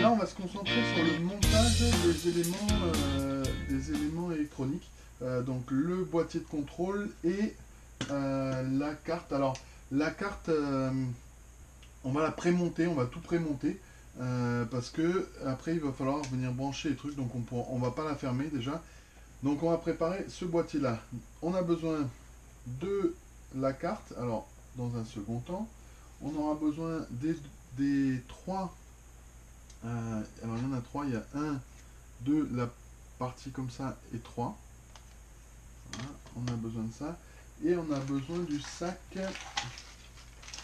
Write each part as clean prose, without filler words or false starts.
là, on va se concentrer sur le montage des éléments électroniques. Donc le boîtier de contrôle et la carte. Alors la carte, on va la prémonter, on va tout prémonter. Parce que après il va falloir venir brancher les trucs, donc on va pas la fermer déjà. Donc on va préparer ce boîtier là. On a besoin de la carte. Alors dans un second temps, on aura besoin des trois. Alors il y en a trois, il y a un, deux, la partie comme ça et trois. Voilà, on a besoin de ça. Et on a besoin du sac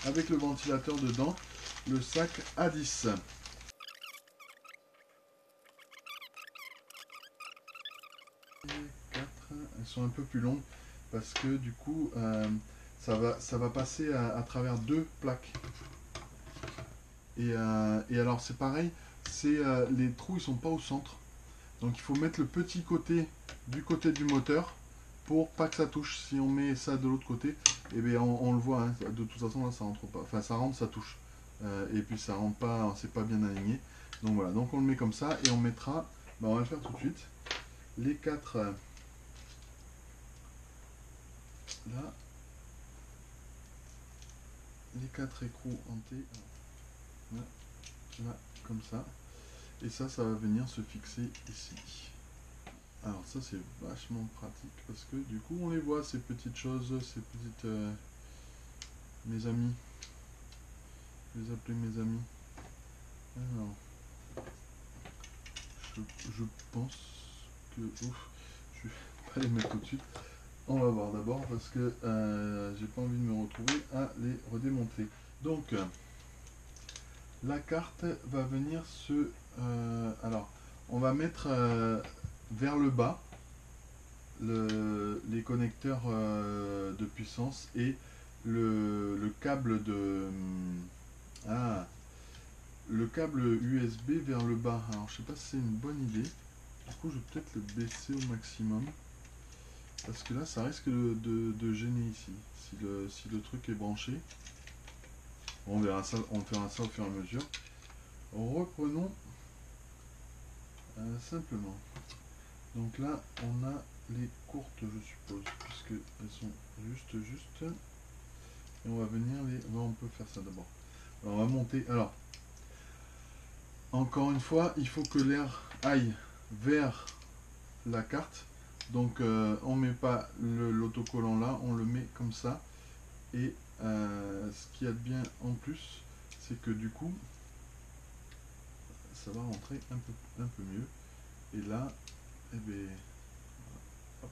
avec le ventilateur dedans, le sac A10. Elles sont un peu plus longues parce que du coup ça va passer à travers deux plaques. Et alors c'est pareil, les trous ils sont pas au centre. Donc il faut mettre le petit côté du moteur pour pas que ça touche. Si on met ça de l'autre côté, et bien on le voit, hein, de toute façon là ça rentre pas. Enfin ça rentre, ça touche. Et puis ça rentre pas, c'est pas bien aligné. Donc voilà, donc on le met comme ça et on mettra, on va le faire tout de suite. Les quatre là, les quatre écrous en T, là, là, comme ça. Et ça va venir se fixer ici. Alors ça c'est vachement pratique parce que du coup on les voit ces petites choses, ces petites... mes amis. Je vais les appeler mes amis. Alors, je pense que... Ouf, je vais pas les mettre tout de suite. On va voir d'abord parce que j'ai pas envie de me retrouver à les redémonter. Donc la carte va venir se... alors on va mettre vers le bas les connecteurs de puissance et le câble de... le câble USB vers le bas. Alors je sais pas si c'est une bonne idée. Du coup je vais peut-être le baisser au maximum. Parce que là ça risque de gêner ici. Si le truc est branché. On verra ça, on fera ça au fur et à mesure. Reprenons simplement. Donc là on a les courtes je suppose. Puisque elles sont juste. Et on va venir les... on peut faire ça d'abord. Alors on va monter. Alors encore une fois, il faut que l'air aille vers la carte. Donc on met pas l'autocollant là, on le met comme ça. Et ce qu'il y a de bien en plus, c'est que du coup, ça va rentrer un peu mieux. Et là, eh bien, hop.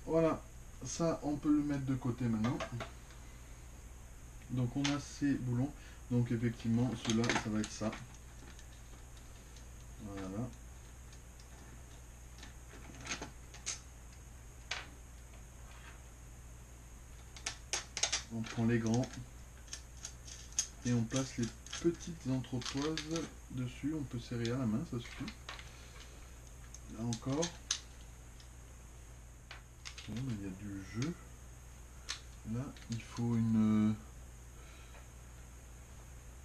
Voilà, ça on peut le mettre de côté maintenant. Donc on a ces boulons. Donc effectivement, ceux-là, ça va être ça. Voilà. On prend les grands et on place les petites entrepoises dessus. On peut serrer à la main, ça suffit. Là encore. Bon, il y a du jeu. Là, il faut une...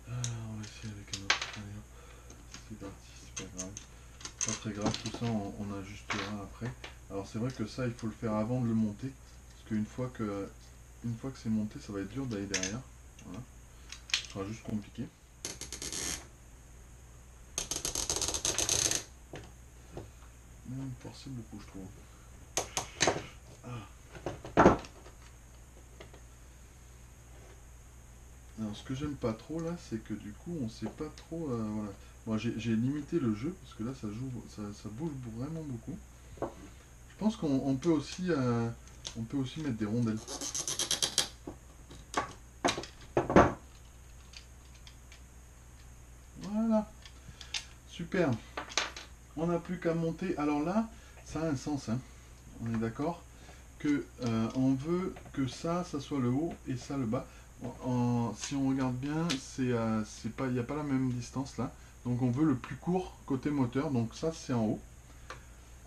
on va essayer avec un autre. Allez hop, c'est parti, c'est pas grave. Pas très grave, tout ça on ajustera après. Alors c'est vrai que ça, il faut le faire avant de le monter. Parce qu'une fois que c'est monté, ça va être dur d'aller derrière. Voilà. Ce sera juste compliqué. Même forcer beaucoup, je trouve. Ah. Alors ce que j'aime pas trop là, c'est que du coup on sait pas trop... voilà. Bon, j'ai limité le jeu, parce que là ça joue, ça bouge vraiment beaucoup. Je pense qu'on peut aussi mettre des rondelles. Voilà. Super. On n'a plus qu'à monter. Alors là, ça a un sens, hein. On est d'accord que on veut que ça soit le haut et ça le bas. Si on regarde bien, il n'y a pas la même distance là. Donc on veut le plus court côté moteur. Donc ça c'est en haut.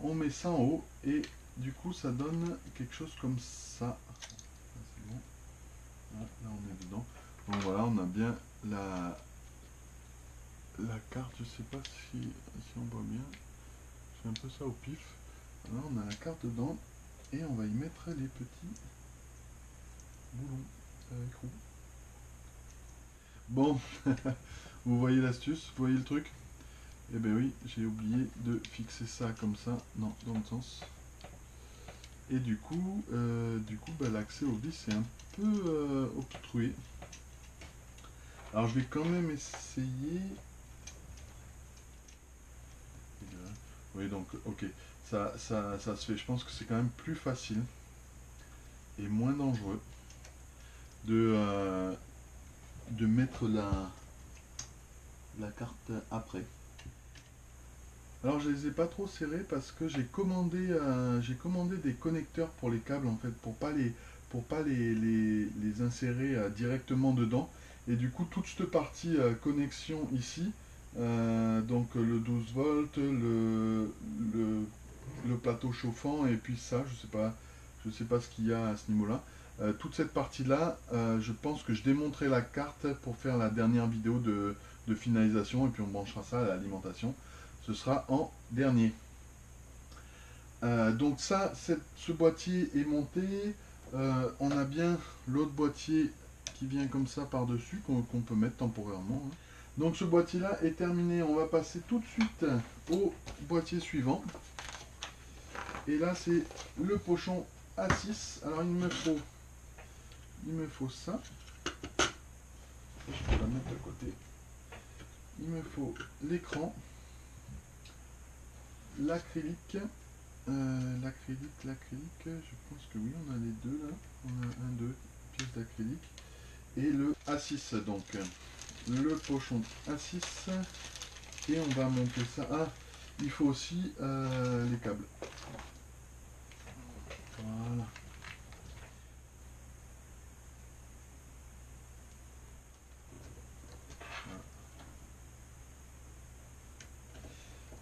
on met ça en haut et du coup ça donne quelque chose comme ça. C'est bon. Là on est dedans. Donc voilà, on a bien la carte. Je sais pas si on voit bien. Je fais un peu ça au pif. Là on a la carte dedans et on va y mettre les petits boulons avec roue. Bon, vous voyez l'astuce, vous voyez le truc? Eh ben oui, j'ai oublié de fixer ça comme ça, non, dans le sens. Et du coup, bah, l'accès au vis est un peu obstrué. Alors je vais quand même essayer. Oui, donc, ok, ça se fait. Je pense que c'est quand même plus facile et moins dangereux de mettre la carte après. Alors je les ai pas trop serrés parce que j'ai commandé des connecteurs pour les câbles en fait pour pas les insérer directement dedans. Et du coup toute cette partie connexion ici, donc le 12 volts, le plateau chauffant et puis ça, je sais pas ce qu'il y a à ce niveau-là. Toute cette partie-là, je pense que je démonterai la carte pour faire la dernière vidéo de finalisation et puis on branchera ça à l'alimentation. Ce sera en dernier. Donc ça, ce boîtier est monté. On a bien l'autre boîtier qui vient comme ça par-dessus, qu'on peut mettre temporairement. Hein. Donc ce boîtier-là est terminé. On va passer tout de suite au boîtier suivant. Et là, c'est le pochon A6. Alors il me faut ça. Je peux la mettre à côté. Il me faut l'écran, l'acrylique. L'acrylique, je pense que oui, on a les deux là. On a deux pièces d'acrylique. Et le A6, donc le pochon A6. Et on va monter ça. Ah, il faut aussi les câbles. Voilà.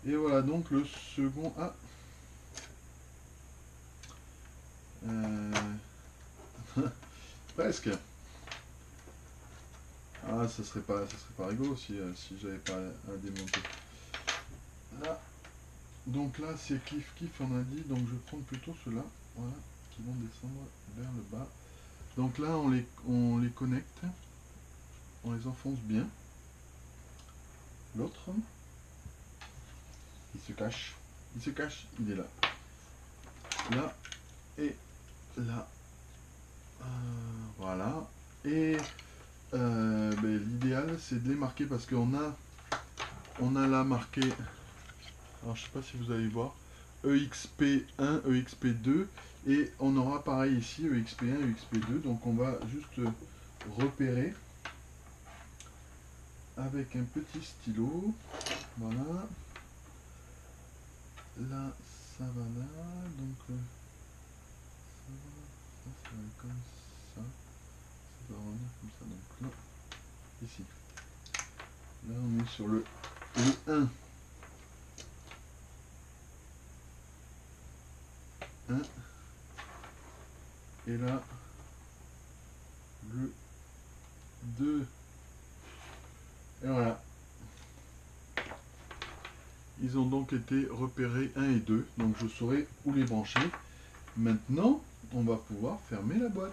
Et voilà donc le second. Ah, presque. Ah, ça serait pas rigolo si j'avais pas à démonter. Là, donc là c'est kiff on a dit, donc je vais prendre plutôt ceux-là, voilà, qui vont descendre vers le bas. Donc là on les connecte, on les enfonce bien. L'autre, il se cache, il est là. Là et là. Voilà. Et ben, l'idéal c'est de les marquer parce qu'on a là marqué, alors je sais pas si vous allez voir, EXP1, EXP2 et on aura pareil ici EXP1, EXP2, donc on va juste repérer avec un petit stylo, voilà, là ça va là, donc ça va comme ça va revenir comme ça, donc là, ici, là on est sur le 1. 1 et là le 2 et voilà, ils ont donc été repérés 1 et 2, donc je saurai où les brancher. Maintenant on va pouvoir fermer la boîte.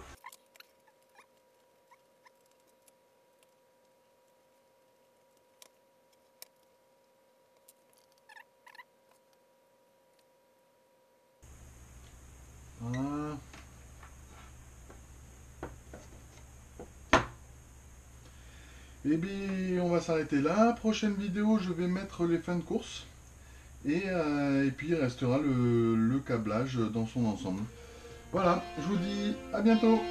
Voilà. Et bien on va s'arrêter là. Prochaine vidéo je vais mettre les fins de course et puis il restera le câblage dans son ensemble. Voilà, je vous dis à bientôt.